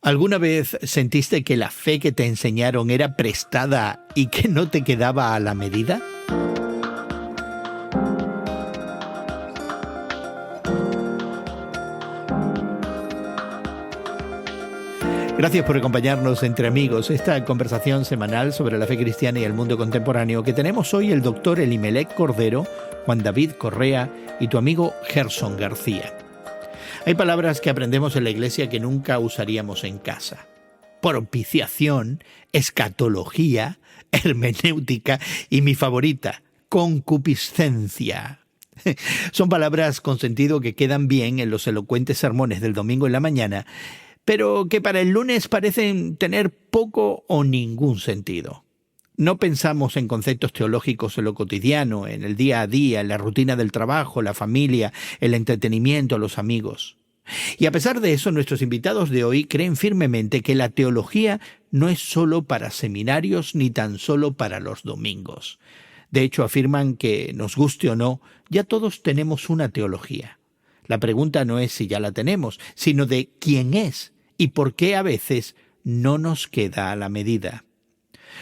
¿Alguna vez sentiste que la fe que te enseñaron era prestada y que no te quedaba a la medida? Gracias por acompañarnos entre amigos, esta conversación semanal sobre la fe cristiana y el mundo contemporáneo que tenemos hoy el doctor Elimelech Cordero, Juan David Correa y tu amigo Gerson García. Hay palabras que aprendemos en la iglesia que nunca usaríamos en casa. Propiciación, escatología, hermenéutica y mi favorita, concupiscencia. Son palabras con sentido que quedan bien en los elocuentes sermones del domingo en la mañana, pero que para el lunes parecen tener poco o ningún sentido. No pensamos en conceptos teológicos en lo cotidiano, en el día a día, en la rutina del trabajo, la familia, el entretenimiento, los amigos. Y a pesar de eso, nuestros invitados de hoy creen firmemente que la teología no es solo para seminarios ni tan solo para los domingos. De hecho, afirman que, nos guste o no, ya todos tenemos una teología. La pregunta no es si ya la tenemos, sino de quién es y por qué a veces no nos queda a la medida.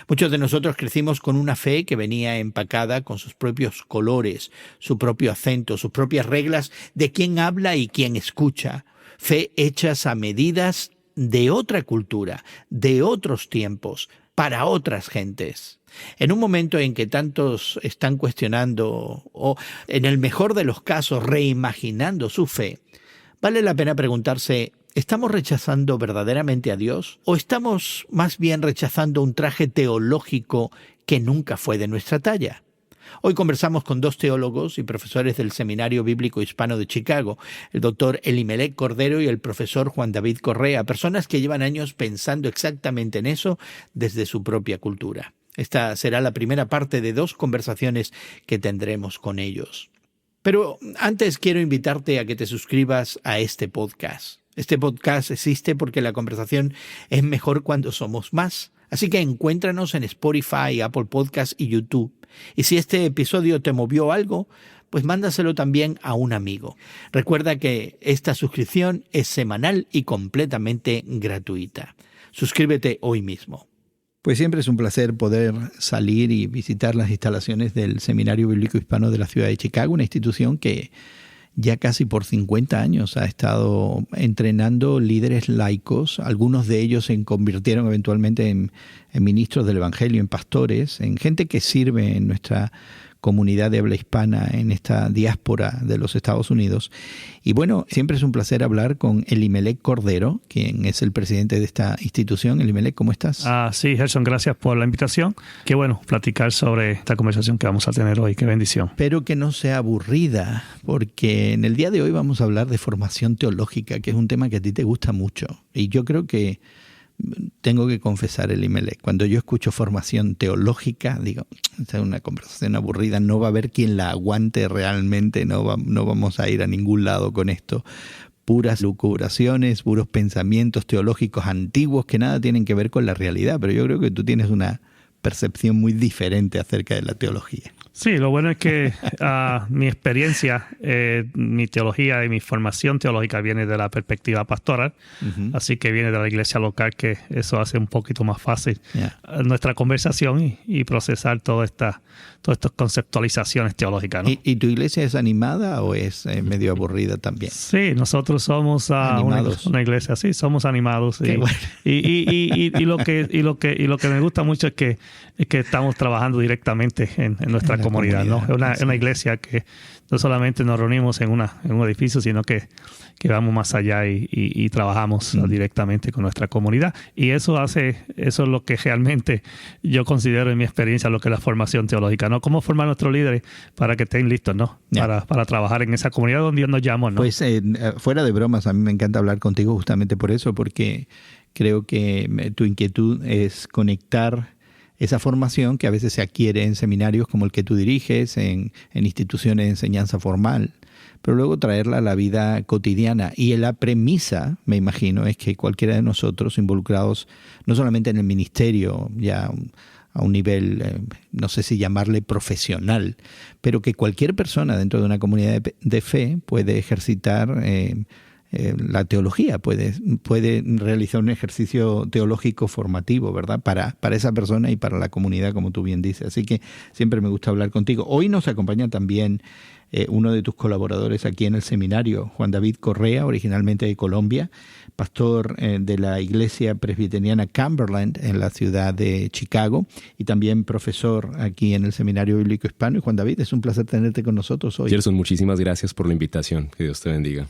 Muchos de nosotros crecimos con una fe que venía empacada con sus propios colores, su propio acento, sus propias reglas de quién habla y quién escucha. Fe hechas a medidas de otra cultura, de otros tiempos, para otras gentes. En un momento en que tantos están cuestionando o, en el mejor de los casos, reimaginando su fe, vale la pena preguntarse: ¿estamos rechazando verdaderamente a Dios? ¿O estamos más bien rechazando un traje teológico que nunca fue de nuestra talla? Hoy conversamos con dos teólogos y profesores del Seminario Bíblico Hispano de Chicago, el doctor Elimelech Cordero y el profesor Juan David Correa, personas que llevan años pensando exactamente en eso desde su propia cultura. Esta será la primera parte de dos conversaciones que tendremos con ellos. Pero antes quiero invitarte a que te suscribas a este podcast. Este podcast existe porque la conversación es mejor cuando somos más. Así que encuéntranos en Spotify, Apple Podcasts y YouTube. Y si este episodio te movió algo, pues mándaselo también a un amigo. Recuerda que esta suscripción es semanal y completamente gratuita. Suscríbete hoy mismo. Pues siempre es un placer poder salir y visitar las instalaciones del Seminario Bíblico Hispano de la ciudad de Chicago, una institución que ya casi por 50 años ha estado entrenando líderes laicos. Algunos de ellos se convirtieron eventualmente en ministros del Evangelio, en pastores, en gente que sirve en nuestra comunidad de habla hispana, en esta diáspora de los Estados Unidos. Y bueno, siempre es un placer hablar con Elimelech Cordero, quien es el presidente de esta institución. Elimelech, ¿cómo estás? Sí, Gerson, gracias por la invitación. Qué bueno platicar sobre esta conversación que vamos a tener hoy. Qué bendición. Espero que no sea aburrida, porque en el día de hoy vamos a hablar de formación teológica, que es un tema que a ti te gusta mucho. Y yo creo que tengo que confesar, Elimelech, cuando yo escucho formación teológica, digo, esta es una conversación aburrida, no va a haber quien la aguante realmente, no vamos a ir a ningún lado con esto. Puras lucubraciones, puros pensamientos teológicos antiguos que nada tienen que ver con la realidad, pero yo creo que tú tienes una percepción muy diferente acerca de la teología. Sí, lo bueno es que mi experiencia, mi teología y mi formación teológica viene de la perspectiva pastoral, así que viene de la iglesia local, que eso hace un poquito más fácil nuestra conversación y procesar todas estas conceptualizaciones teológicas, ¿no? ¿Y tu iglesia es animada o es medio aburrida también? Sí, nosotros somos una iglesia, sí, somos animados. Y lo que me gusta mucho es que estamos trabajando directamente en nuestra comunidad, ¿no? Es una iglesia que no solamente nos reunimos en un edificio, sino que vamos más allá y trabajamos directamente con nuestra comunidad. Y eso es lo que realmente yo considero en mi experiencia lo que es la formación teológica, ¿no? Cómo formar a nuestros líderes para que estén listos, ¿no? Para trabajar en esa comunidad donde Dios nos llamó, ¿no? Pues fuera de bromas, a mí me encanta hablar contigo justamente por eso, porque creo que tu inquietud es conectar esa formación que a veces se adquiere en seminarios como el que tú diriges, en instituciones de enseñanza formal, pero luego traerla a la vida cotidiana. Y la premisa, me imagino, es que cualquiera de nosotros involucrados no solamente en el ministerio, ya a un nivel, no sé si llamarle profesional, pero que cualquier persona dentro de una comunidad de fe puede ejercitar la teología, puede realizar un ejercicio teológico formativo, ¿verdad? Para esa persona y para la comunidad, como tú bien dices. Así que siempre me gusta hablar contigo. Hoy nos acompaña también uno de tus colaboradores aquí en el seminario, Juan David Correa, originalmente de Colombia, pastor de la Iglesia Presbiteriana Cumberland en la ciudad de Chicago y también profesor aquí en el Seminario Bíblico Hispano. Y Juan David, es un placer tenerte con nosotros hoy. Gerson, muchísimas gracias por la invitación. Que Dios te bendiga.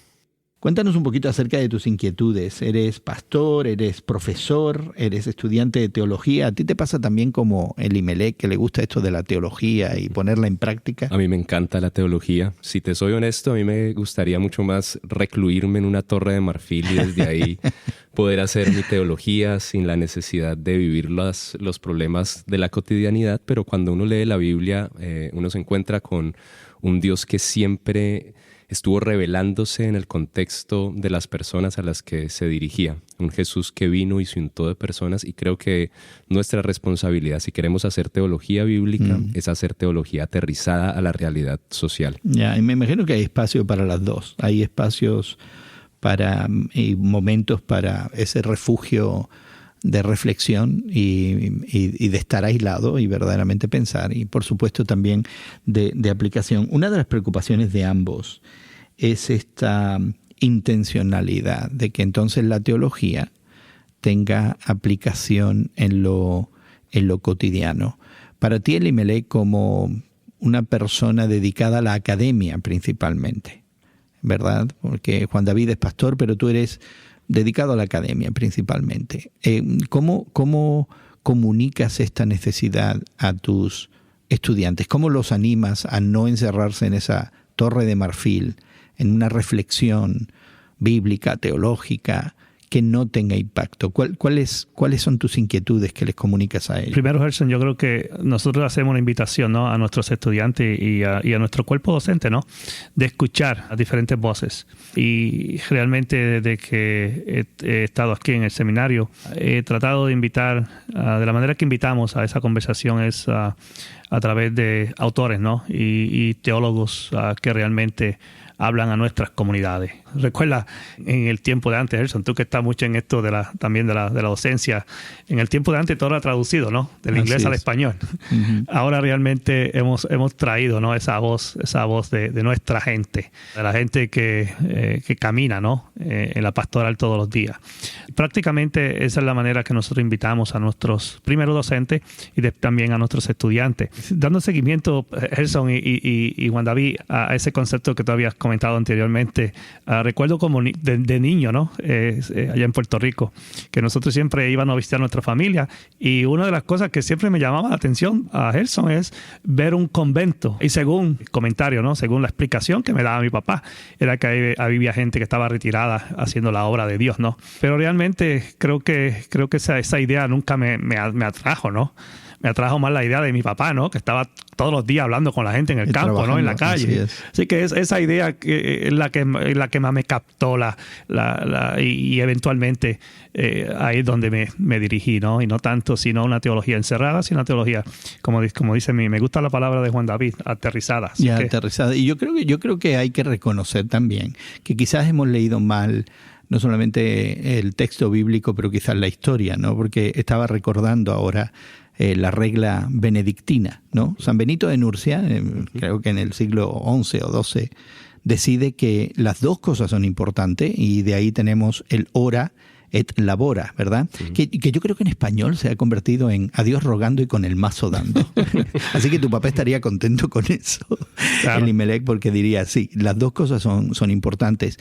Cuéntanos un poquito acerca de tus inquietudes. ¿Eres pastor, eres profesor, eres estudiante de teología? ¿A ti te pasa también como Elimelec, que le gusta esto de la teología y ponerla en práctica? A mí me encanta la teología. Si te soy honesto, a mí me gustaría mucho más recluirme en una torre de marfil y desde ahí poder hacer mi teología sin la necesidad de vivir los problemas de la cotidianidad. Pero cuando uno lee la Biblia, uno se encuentra con un Dios que siempre estuvo revelándose en el contexto de las personas a las que se dirigía. Un Jesús que vino y se untó de personas, y creo que nuestra responsabilidad, si queremos hacer teología bíblica, es hacer teología aterrizada a la realidad social. Ya, y me imagino que hay espacio para las dos. Hay espacios y momentos para ese refugio de reflexión y de estar aislado y verdaderamente pensar, y por supuesto también de aplicación. Una de las preocupaciones de ambos es esta intencionalidad de que entonces la teología tenga aplicación en lo cotidiano. Para ti, Elimelec, como una persona dedicada a la academia principalmente, ¿verdad? Porque Juan David es pastor, pero tú eres dedicado a la academia principalmente. ¿Cómo comunicas esta necesidad a tus estudiantes? ¿Cómo los animas a no encerrarse en esa torre de marfil, en una reflexión bíblica, teológica, que no tenga impacto? ¿Cuáles son tus inquietudes que les comunicas a ellos? Primero, Gerson, yo creo que nosotros hacemos una invitación, ¿no?, a nuestros estudiantes y a nuestro cuerpo docente, ¿no?, de escuchar a diferentes voces. Y realmente desde que he estado aquí en el seminario, he tratado de invitar, de la manera que invitamos a esa conversación es a través de autores, ¿no?, y teólogos que realmente hablan a nuestras comunidades. Recuerda, en el tiempo de antes, Gerson, tú que estás mucho en esto también de la docencia, en el tiempo de antes todo era traducido, ¿no?, del inglés al español. Uh-huh. Ahora realmente hemos traído, ¿no?, esa voz de nuestra gente, de la gente que camina, ¿no?, en la pastoral todos los días. Prácticamente esa es la manera que nosotros invitamos a nuestros primeros docentes y también a nuestros estudiantes. Dando seguimiento, Gerson y Juan David, a ese concepto que tú habías comentado anteriormente, recuerdo como de niño, ¿no?, allá en Puerto Rico, que nosotros siempre íbamos a visitar a nuestra familia, y una de las cosas que siempre me llamaba la atención a Gerson es ver un convento, y según el comentario, ¿no?, según la explicación que me daba mi papá, era que ahí había gente que estaba retirada haciendo la obra de Dios, ¿no? Pero realmente creo que esa idea nunca me atrajo, ¿no? Me atrajo más la idea de mi papá, ¿no?, que estaba todos los días hablando con la gente en el campo, ¿no?, en la calle. Así que esa idea es la que más me captó y eventualmente ahí es donde me dirigí, ¿no? Y no tanto sino una teología encerrada, sino una teología, como dice me gusta la palabra de Juan David, aterrizada. Aterrizada. Y yo creo que hay que reconocer también que quizás hemos leído mal no solamente el texto bíblico, pero quizás la historia, ¿no? Porque estaba recordando ahora la regla benedictina, ¿no? San Benito de Nurcia, creo que en el siglo XI o XII, decide que las dos cosas son importantes, y de ahí tenemos el ora et labora, ¿verdad? Sí. Que yo creo que en español se ha convertido en a Dios rogando y con el mazo dando. Así que tu papá estaría contento con eso, claro. Elimelec, porque diría, sí, las dos cosas son importantes.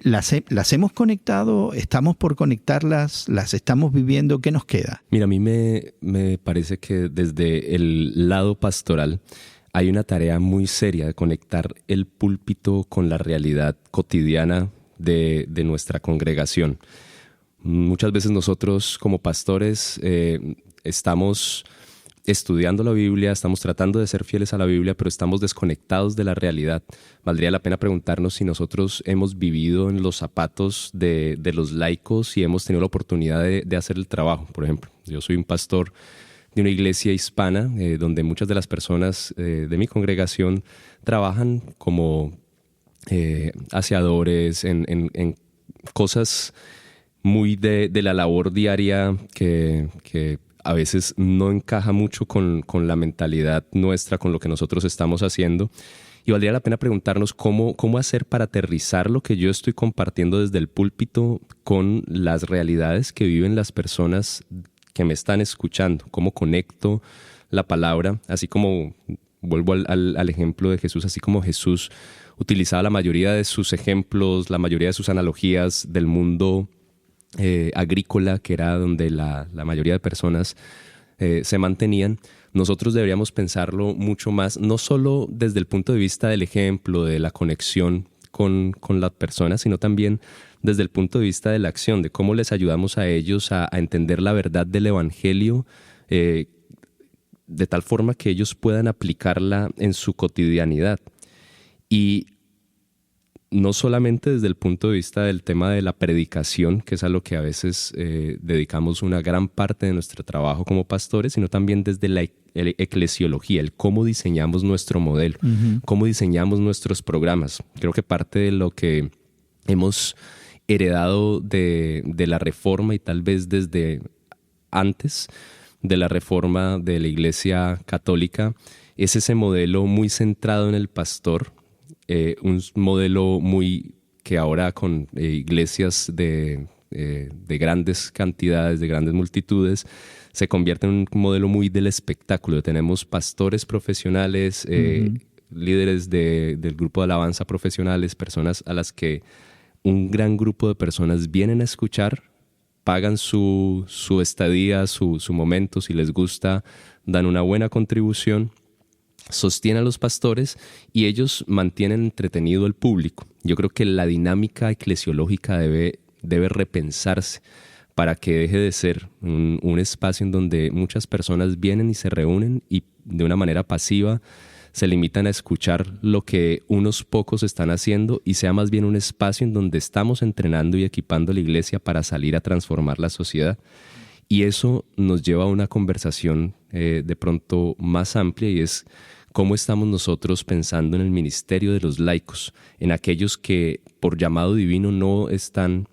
¿Las hemos conectado? ¿Estamos por conectarlas? ¿Las estamos viviendo? ¿Qué nos queda? Mira, a mí me parece que desde el lado pastoral hay una tarea muy seria de conectar el púlpito con la realidad cotidiana de nuestra congregación. Muchas veces nosotros como pastores estamos estudiando la Biblia, estamos tratando de ser fieles a la Biblia, pero estamos desconectados de la realidad. Valdría la pena preguntarnos si nosotros hemos vivido en los zapatos de los laicos y hemos tenido la oportunidad de hacer el trabajo. Por ejemplo, yo soy un pastor de una iglesia hispana donde muchas de las personas de mi congregación trabajan como aseadores, en cosas muy de la labor diaria que a veces no encaja mucho con la mentalidad nuestra, con lo que nosotros estamos haciendo. Y valdría la pena preguntarnos cómo hacer para aterrizar lo que yo estoy compartiendo desde el púlpito con las realidades que viven las personas que me están escuchando. Cómo conecto la palabra, así como, vuelvo al ejemplo de Jesús, así como Jesús utilizaba la mayoría de sus ejemplos, la mayoría de sus analogías del mundo agrícola, que era donde la mayoría de personas se mantenían. Nosotros deberíamos pensarlo mucho más, no solo desde el punto de vista del ejemplo, de la conexión con las personas, sino también desde el punto de vista de la acción, de cómo les ayudamos a ellos a entender la verdad del Evangelio, de tal forma que ellos puedan aplicarla en su cotidianidad. Y no solamente desde el punto de vista del tema de la predicación, que es a lo que a veces dedicamos una gran parte de nuestro trabajo como pastores, sino también desde la eclesiología, el cómo diseñamos nuestro modelo, cómo diseñamos nuestros programas. Creo que parte de lo que hemos heredado de la Reforma y tal vez desde antes de la Reforma de la Iglesia Católica es ese modelo muy centrado en el pastor, un modelo muy que ahora con iglesias de grandes cantidades, de grandes multitudes, se convierte en un modelo muy del espectáculo. Tenemos pastores profesionales, líderes del grupo de alabanza profesionales, personas a las que un gran grupo de personas vienen a escuchar, pagan su estadía, su momento, si les gusta, dan una buena contribución, sostiene a los pastores y ellos mantienen entretenido al público. Yo creo que la dinámica eclesiológica debe repensarse para que deje de ser un espacio en donde muchas personas vienen y se reúnen y de una manera pasiva se limitan a escuchar lo que unos pocos están haciendo y sea más bien un espacio en donde estamos entrenando y equipando a la iglesia para salir a transformar la sociedad. Y eso nos lleva a una conversación de pronto más amplia, y es cómo estamos nosotros pensando en el ministerio de los laicos, en aquellos que por llamado divino no están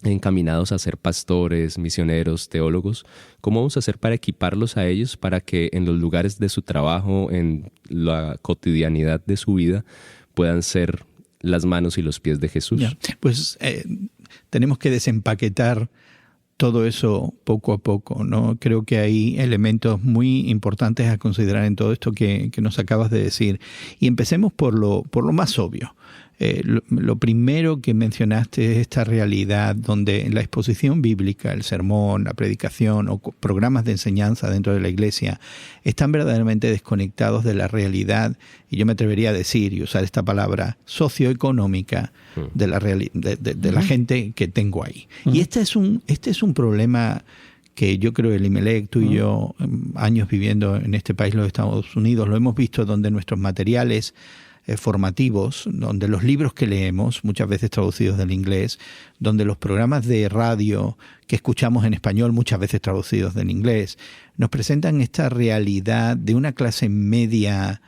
encaminados a ser pastores, misioneros, teólogos. ¿Cómo vamos a hacer para equiparlos a ellos para que en los lugares de su trabajo, en la cotidianidad de su vida, puedan ser las manos y los pies de Jesús? Ya. Pues tenemos que desempaquetar todo eso poco a poco, ¿no? Creo que hay elementos muy importantes a considerar en todo esto que nos acabas de decir. Y empecemos por lo más obvio. Lo primero que mencionaste es esta realidad donde en la exposición bíblica, el sermón, la predicación o programas de enseñanza dentro de la iglesia están verdaderamente desconectados de la realidad, y yo me atrevería a decir y usar esta palabra, socioeconómica de la gente que tengo ahí. Y este es un problema que yo creo, Elimelech, tú y yo, años viviendo en este país, los Estados Unidos, lo hemos visto, donde nuestros materiales formativos, donde los libros que leemos, muchas veces traducidos del inglés, donde los programas de radio que escuchamos en español, muchas veces traducidos del inglés, nos presentan esta realidad de una clase media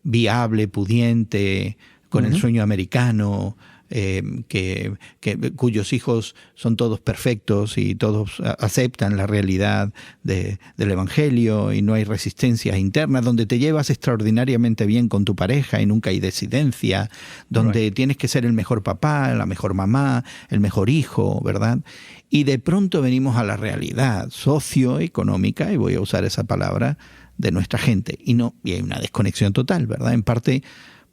viable, pudiente, con el sueño americano, cuyos hijos son todos perfectos y todos aceptan la realidad del Evangelio y no hay resistencias internas, donde te llevas extraordinariamente bien con tu pareja y nunca hay disidencia, donde tienes que ser el mejor papá, la mejor mamá, el mejor hijo, ¿verdad? Y de pronto venimos a la realidad socioeconómica, y voy a usar esa palabra, de nuestra gente, y hay una desconexión total, ¿verdad? En parte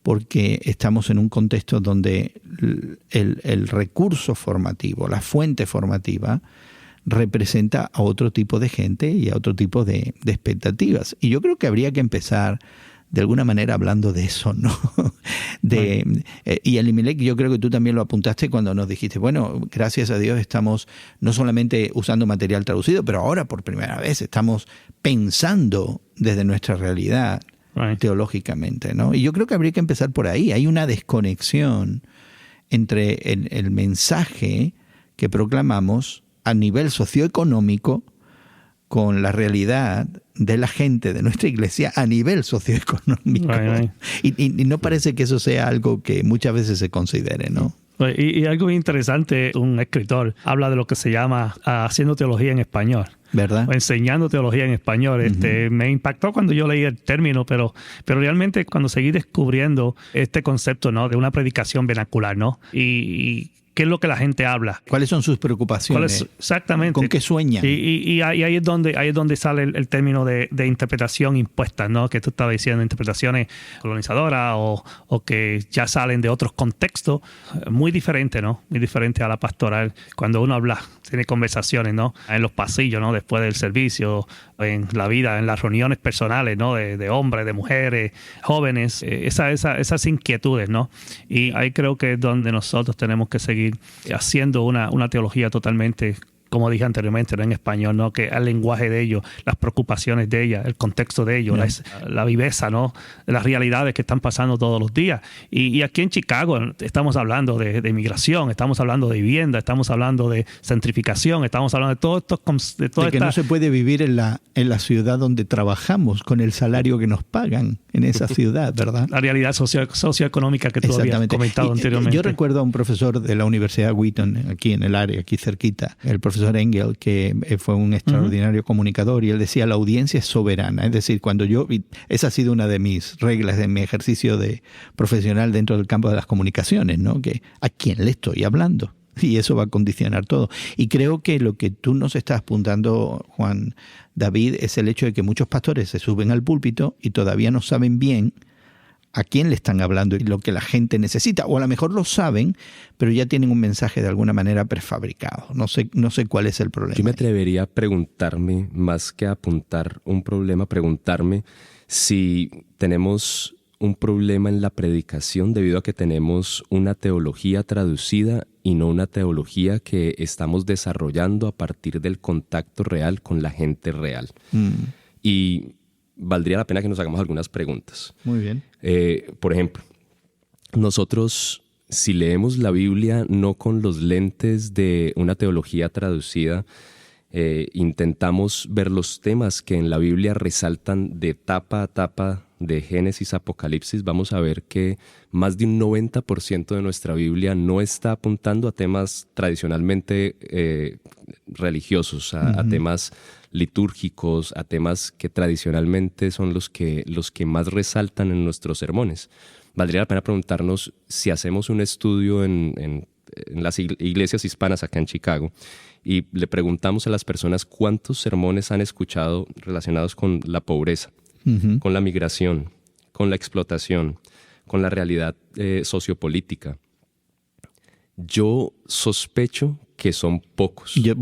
porque estamos en un contexto donde el recurso formativo, la fuente formativa, representa a otro tipo de gente y a otro tipo de expectativas. Y yo creo que habría que empezar de alguna manera hablando de eso, ¿no? Y Elimelech, yo creo que tú también lo apuntaste cuando nos dijiste, bueno, gracias a Dios estamos no solamente usando material traducido, pero ahora por primera vez estamos pensando desde nuestra realidad teológicamente, ¿no? Y yo creo que habría que empezar por ahí. Hay una desconexión entre el mensaje que proclamamos a nivel socioeconómico con la realidad de la gente de nuestra iglesia a nivel socioeconómico. Y no parece que eso sea algo que muchas veces se considere, ¿no? Y algo interesante, un escritor habla de lo que se llama haciendo teología en español. ¿Verdad? O enseñando teología en español. Me impactó cuando yo leí el término, pero realmente cuando seguí descubriendo este concepto, ¿no?, de una predicación vernacular, ¿no? Y ¿qué es lo que la gente habla? ¿Cuáles son sus preocupaciones? Exactamente. ¿Con qué sueñan? Y ahí es donde sale el término de interpretación impuesta, ¿no? Que tú estabas diciendo, interpretaciones colonizadoras o que ya salen de otros contextos, muy diferente, ¿no? Muy diferente a la pastoral. Cuando uno habla, tiene conversaciones, ¿no?, en los pasillos, ¿no?, después del servicio, en la vida, en las reuniones personales, ¿no?, de hombres, de mujeres, jóvenes, esas inquietudes, ¿no? Y ahí creo que es donde nosotros tenemos que seguir haciendo una teología totalmente, como dije anteriormente, ¿no?, en español, ¿no?, que el lenguaje de ellos, las preocupaciones de ellas, el contexto de ellos, la viveza, ¿no?, las realidades que están pasando todos los días. Y aquí en Chicago estamos hablando de inmigración, estamos hablando de vivienda, estamos hablando de gentrificación, estamos hablando de todo esto. De que no se puede vivir en la ciudad donde trabajamos con el salario que nos pagan en esa ciudad, ¿verdad? La realidad socioeconómica que tú habías comentado anteriormente. Yo recuerdo a un profesor de la Universidad Wheaton, aquí en el área, aquí cerquita, el profesor Engel, que fue un extraordinario comunicador, y él decía: la audiencia es soberana. Es decir, esa ha sido una de mis reglas de mi ejercicio de profesional dentro del campo de las comunicaciones, ¿no? Que a quién le estoy hablando. Y eso va a condicionar todo. Y creo que lo que tú nos estás apuntando, Juan David, es el hecho de que muchos pastores se suben al púlpito y todavía no saben bien a quién le están hablando y lo que la gente necesita. O a lo mejor lo saben, pero ya tienen un mensaje de alguna manera prefabricado. No sé cuál es el problema. Yo me atrevería a preguntarme, más que a apuntar un problema, preguntarme si tenemos un problema en la predicación debido a que tenemos una teología traducida y no una teología que estamos desarrollando a partir del contacto real con la gente real. Y valdría la pena que nos hagamos algunas preguntas. Muy bien. Por ejemplo, nosotros, si leemos la Biblia no con los lentes de una teología traducida, intentamos ver los temas que en la Biblia resaltan de tapa a tapa, de Génesis a Apocalipsis, vamos a ver que más de un 90% de nuestra Biblia no está apuntando a temas tradicionalmente religiosos, a temas litúrgicos, a temas que tradicionalmente son los que más resaltan en nuestros sermones. Valdría la pena preguntarnos si hacemos un estudio en las iglesias hispanas acá en Chicago y le preguntamos a las personas cuántos sermones han escuchado relacionados con la pobreza, con la migración, con la explotación, con la realidad sociopolítica. Yo sospecho que son pocos. Yo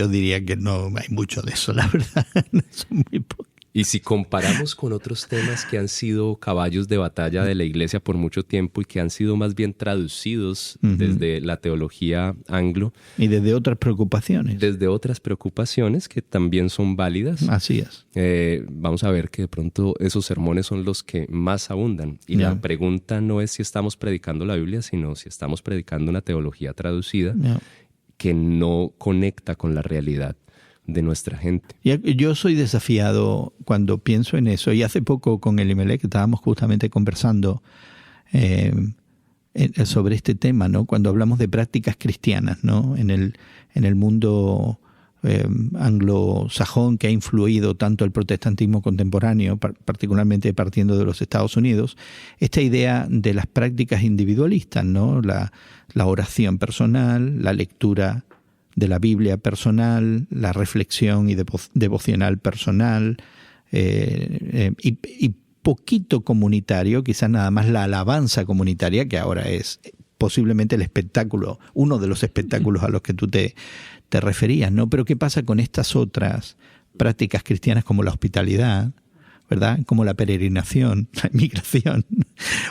diría que no hay mucho de eso, la verdad. Son muy pocos. Y si comparamos con otros temas que han sido caballos de batalla de la iglesia por mucho tiempo y que han sido más bien traducidos desde la teología anglo. Y desde otras preocupaciones. Desde otras preocupaciones que también son válidas. Así es. Vamos a ver que de pronto esos sermones son los que más abundan. Y la pregunta no es si estamos predicando la Biblia, sino si estamos predicando una teología traducida que no conecta con la realidad de nuestra gente. Yo soy desafiado cuando pienso en eso, y hace poco con Elimelech estábamos justamente conversando sobre este tema, ¿no? Cuando hablamos de prácticas cristianas, ¿no? En el mundo anglosajón que ha influido tanto el protestantismo contemporáneo, particularmente partiendo de los Estados Unidos, esta idea de las prácticas individualistas, ¿no? La oración personal, la lectura de la Biblia personal, la reflexión y devocional personal, y poquito comunitario, quizás nada más la alabanza comunitaria, que ahora es posiblemente el espectáculo, uno de los espectáculos a los que tú te referías, ¿no? Pero ¿qué pasa con estas otras prácticas cristianas como la hospitalidad, ¿verdad? Como la peregrinación, la inmigración,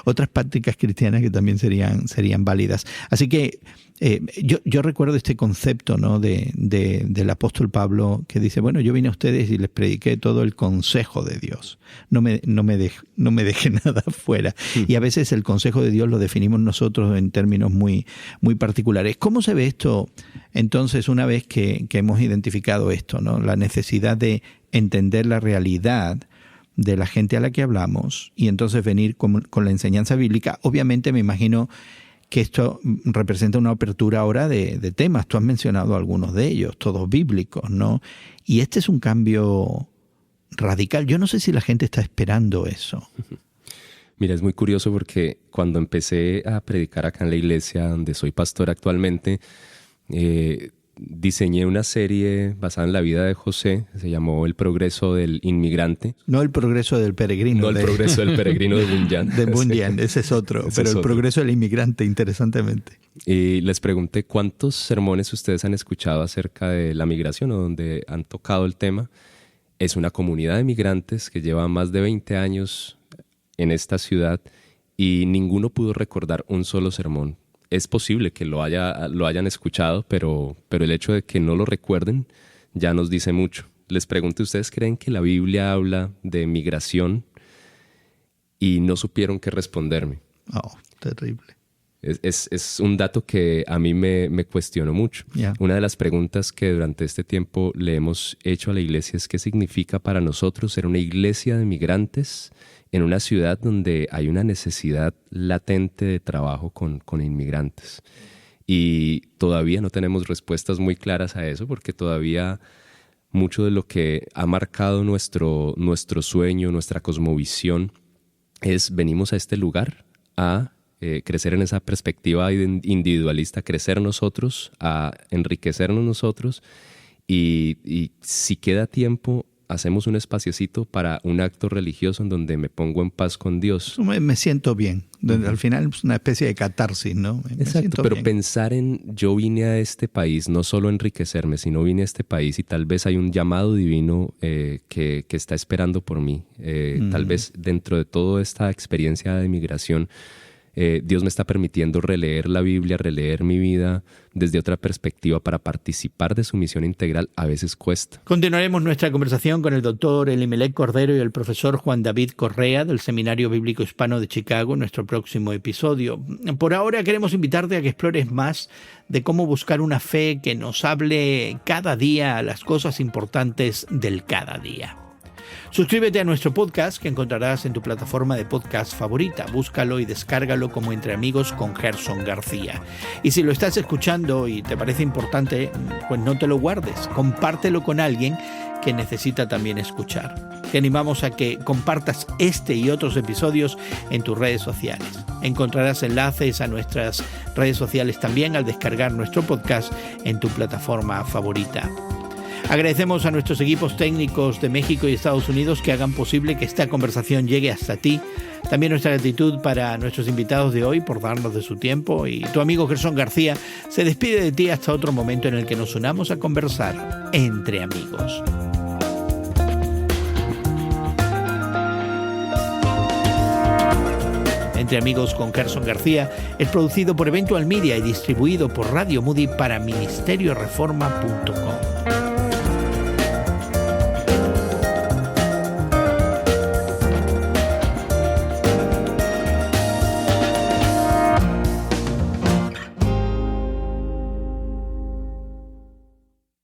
otras prácticas cristianas que también serían válidas. Así que Yo recuerdo este concepto, ¿no? del apóstol Pablo, que dice, bueno, yo vine a ustedes y les prediqué todo el consejo de Dios. No me dejé nada fuera. Y a veces el consejo de Dios lo definimos nosotros en términos muy, muy particulares. ¿Cómo se ve esto entonces una vez que hemos identificado esto, ¿no? La necesidad de entender la realidad de la gente a la que hablamos y entonces venir con la enseñanza bíblica? Obviamente me imagino que esto representa una apertura ahora de temas. Tú has mencionado algunos de ellos, todos bíblicos, ¿no? Y este es un cambio radical. Yo no sé si la gente está esperando eso. Mira, es muy curioso porque cuando empecé a predicar acá en la iglesia donde soy pastor actualmente, diseñé una serie basada en la vida de José, se llamó El progreso del inmigrante. No el progreso del peregrino. No el progreso del peregrino de Bunyan. De Bunyan, ese es otro, pero el progreso del inmigrante, interesantemente. Y les pregunté cuántos sermones ustedes han escuchado acerca de la migración o donde han tocado el tema. Es una comunidad de migrantes que lleva más de 20 años en esta ciudad y ninguno pudo recordar un solo sermón. Es posible que lo hayan escuchado, pero el hecho de que no lo recuerden ya nos dice mucho. Les pregunto, ¿ustedes creen que la Biblia habla de migración? Y no supieron qué responderme. Oh, terrible. Es un dato que a mí me cuestionó mucho. Yeah. Una de las preguntas que durante este tiempo le hemos hecho a la iglesia es ¿qué significa para nosotros ser una iglesia de migrantes en una ciudad donde hay una necesidad latente de trabajo con inmigrantes? Y todavía no tenemos respuestas muy claras a eso, porque todavía mucho de lo que ha marcado nuestro sueño, nuestra cosmovisión, es venimos a este lugar a crecer en esa perspectiva individualista, crecer nosotros, a enriquecernos nosotros, y si queda tiempo, hacemos un espaciecito para un acto religioso en donde me pongo en paz con Dios. Me siento bien. Al final es una especie de catarsis, ¿no? Exacto, pero bien. Pensar en yo vine a este país, no solo a enriquecerme, sino vine a este país y tal vez hay un llamado divino que está esperando por mí. Tal vez dentro de toda esta experiencia de migración, Dios me está permitiendo releer la Biblia, releer mi vida desde otra perspectiva para participar de su misión integral. A veces cuesta. Continuaremos nuestra conversación con el doctor Elimelech Cordero y el profesor Juan David Correa del Seminario Bíblico Hispano de Chicago en nuestro próximo episodio. Por ahora queremos invitarte a que explores más de cómo buscar una fe que nos hable cada día a las cosas importantes del cada día. Suscríbete a nuestro podcast que encontrarás en tu plataforma de podcast favorita. Búscalo y descárgalo como Entre Amigos con Gerson García. Y si lo estás escuchando y te parece importante, pues no te lo guardes. Compártelo con alguien que necesita también escuchar. Te animamos a que compartas este y otros episodios en tus redes sociales. Encontrarás enlaces a nuestras redes sociales también al descargar nuestro podcast en tu plataforma favorita. Agradecemos a nuestros equipos técnicos de México y Estados Unidos que hagan posible que esta conversación llegue hasta ti. También nuestra gratitud para nuestros invitados de hoy por darnos de su tiempo. Y tu amigo Gerson García se despide de ti hasta otro momento en el que nos unamos a conversar entre amigos. Entre Amigos con Gerson García es producido por Eventual Media y distribuido por Radio Moody para ministerioreforma.com.